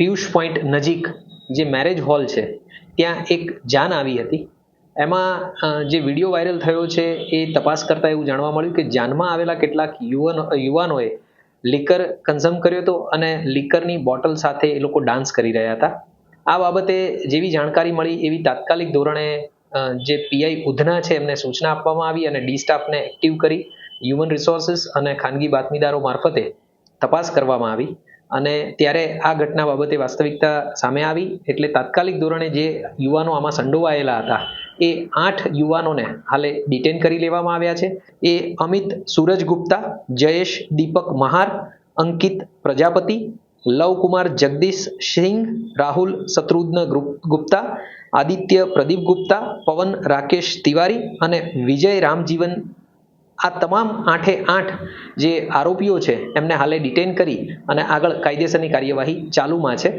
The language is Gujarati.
પિયુષ પોઈન્ટ નજીક જે મેરેજ હોલ છે ત્યાં એક જાન આવી હતી. એમાં જે વિડીયો વાયરલ થયો છે એ તપાસ કરતાં એવું જાણવા મળ્યું કે જાનમાં આવેલા કેટલાક યુવાનોએ લિકર કન્ઝ્યુમ કર્યો હતો અને લિકરની બોટલ સાથે એ લોકો ડાન્સ કરી રહ્યા હતા. આ બાબતે જેવી જાણકારી મળી એવી તાત્કાલિક ધોરણે જે પીઆઈ ઉધના છે એમને સૂચના આપવામાં આવી અને ડી સ્ટાફને એક્ટિવ કરી હ્યુમન રિસોર્સિસ અને ખાનગી બાતમીદારો મારફતે તપાસ કરવામાં આવી અને ત્યારે આ ઘટના બાબતે વાસ્તવિકતા સામે આવી. એટલે તાત્કાલિક ધોરણે જે યુવાનો આમાં સંડોવાયેલા હતા એ 8 યુવાનોને હાલે ડિટેન કરી લેવામાં આવ્યા છે. એ અમિત સૂરજ ગુપ્તા, જયેશ દીપક મહાર, અંકિત પ્રજાપતિ, લવકુમાર જગદીશ સિંહ, રાહુલ શત્રુઘ્ન ગુપ્તા, આદિત્ય પ્રદીપ ગુપ્તા, પવન રાકેશ તિવારી અને વિજય રામજીવન, આ તમામ 8 જે આરોપીઓ છે એમને હાલે ડિટેન કરી અને આગળ કાયદેસરની કાર્યવાહી ચાલુમાં છે.